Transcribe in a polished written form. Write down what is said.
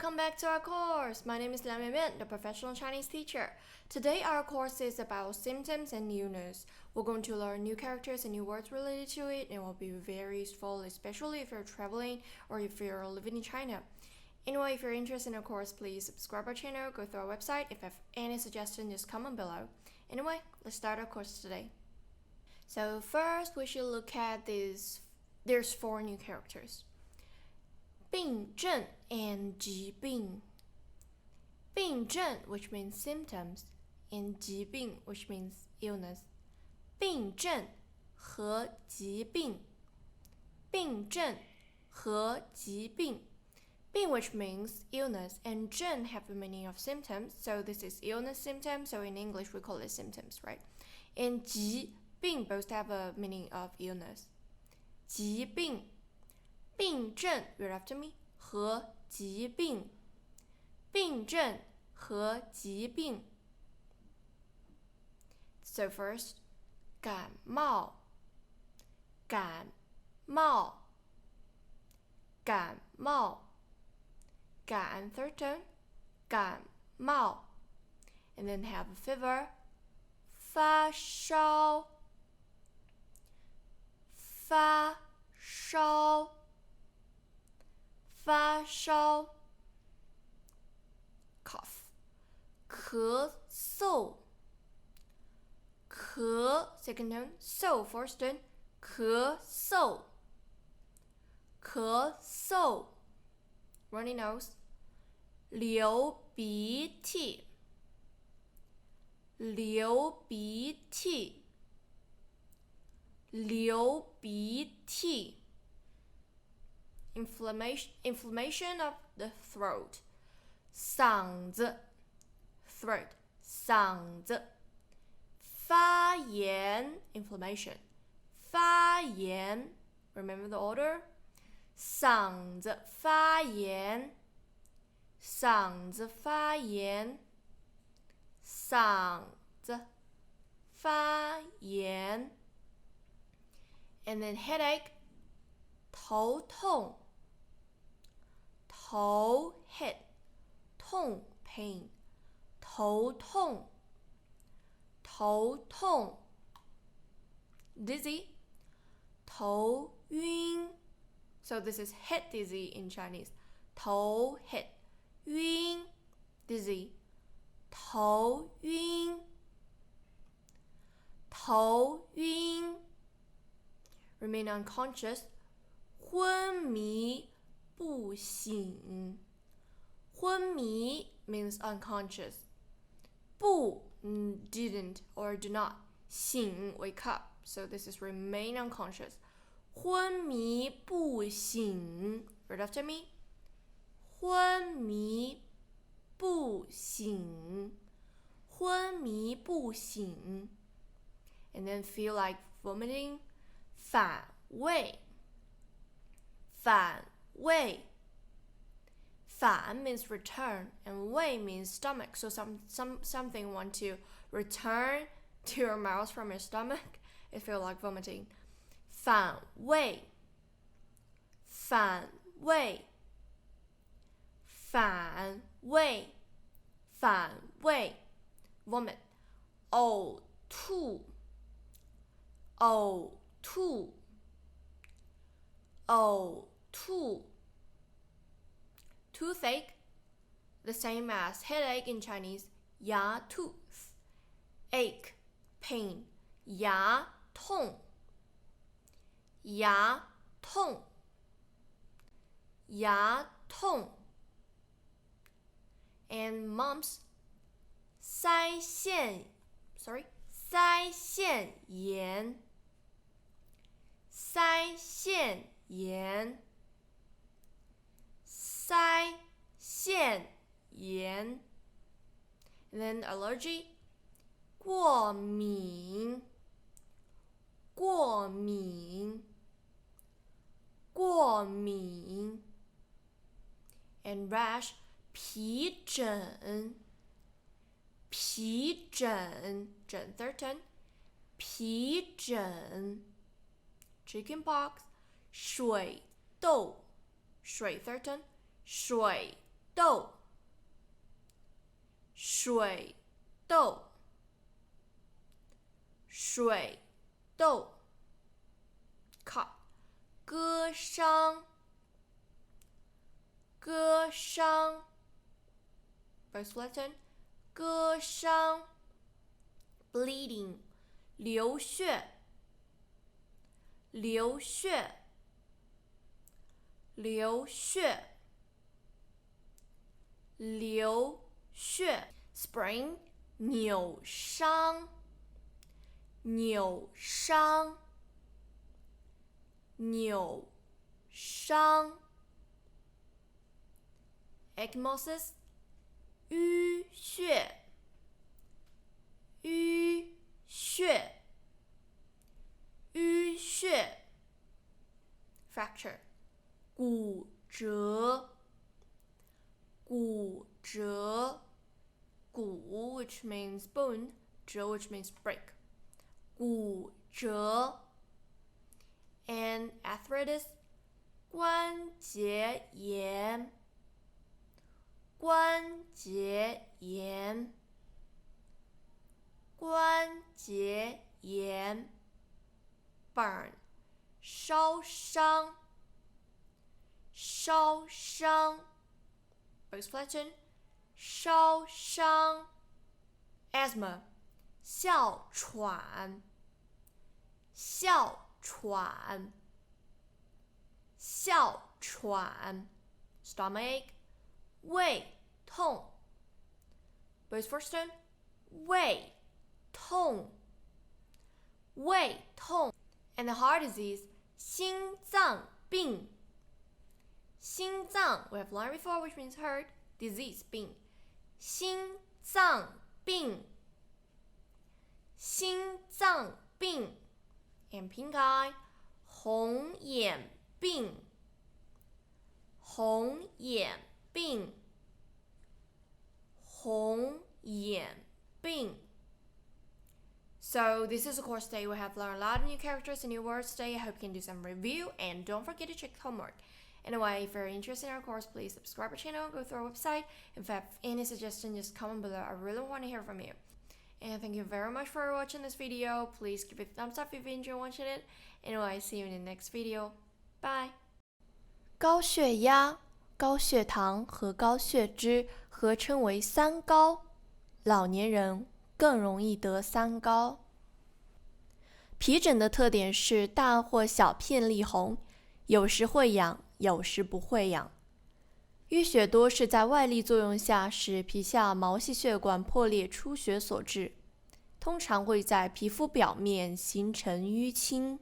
welcome back to our course. My name is Liang Mian, the professional Chinese teacher. Today our course is about symptoms and illness. We're going to learn new characters and new words related to it, and it will be very useful, especially if you're traveling or if you're living in China. Anyway, if you're interested in our course, please subscribe our channel, go through our website. If you have any suggestions, just comment below. Anyway, let's start our course today. So first, we should look at these. There's 4 new characters. 病症 and 疾病. 病症 which means symptoms, and 疾病 which means illness. 病症和疾病. 病症和疾病. 病 which means illness, and 症 have the meaning of symptoms, so this is illness symptom, so in English we call it symptoms, right? And 疾病 both have a meaning of illness. 疾病病症 read after me 和疾病病症和疾病 So first 感冒感冒感冒感 third tone 感冒 and then have a fever 发烧发烧发烧 cough 咳嗽咳 second tone 嗽 first tone 咳嗽咳嗽 runny nose 流鼻涕流鼻涕流鼻涕Inflammation of the throat 嗓子 throat 嗓子发炎 inflammation 发炎 remember the order 嗓子发炎嗓子发炎嗓子发炎 and then headache 头痛头 head 痛 pain 头痛头痛 dizzy 头晕 so this is head dizzy in Chinese 头 head 晕 dizzy 头晕头晕 remain unconscious 昏迷不醒昏迷 means unconscious 不 didn't or do not 醒 wake up so this is remain unconscious 昏迷不醒 read after me 昏迷不醒昏迷不醒 and then feel like vomiting 反胃反胃反 means return and 胃 means stomach so something want to return to your mouth from your stomach it feel like vomiting 反胃反胃反胃反胃 vomit 呕吐呕吐呕吐 toothache the same as headache in Chinese 牙 tooth ache pain 牙痛牙痛牙痛 and mumps 腮腺炎腮腺炎腮腺炎 and then allergy 过敏过敏过敏 and rash 皮疹皮疹 third tone 皮疹 chickenpox 水痘水 third tone 水豆，水豆，水豆。cut， 割伤，割伤。Both flatten， 割伤。bleeding， 流血，流血，流血，流血。sprain， 扭伤，扭伤，扭伤。ecchymosis， 淤血，淤血，淤血。fracture， 骨折，骨折。骨 which means bone， 折 which means break， 骨折。and arthritis， 关节炎，关节炎，关节炎。burn， 烧伤，烧伤。both flatten， 烧伤。asthma， 哮喘，哮喘，哮喘。stomachache， 胃痛。both flatten， 胃痛，胃痛。and the heart disease， 心脏病，心脏 we have learned before which means heart， disease 病，心脏病，心脏病。and pink eye， 红眼病，红眼病，红眼病。So this is a course today. We have learned a lot of new characters and new words today. I hope you can do some review and don't forget to check the homework. Anyway, if you're interested in our course, please subscribe our channel, go through our website. If you have any suggestions, just comment below. I really want to hear from you. And thank you very much for watching this video. Please give it a thumbs up if you enjoy watching it. Anyway, see you in the next video. Bye. 高血压、高血糖和高血脂合称为三高，老年人更容易得三高。皮疹的特点是大或小片粒红，有时会痒，有时不会痒。淤血多是在外力作用下使皮下毛细血管破裂出血所致，通常会在皮肤表面形成淤青。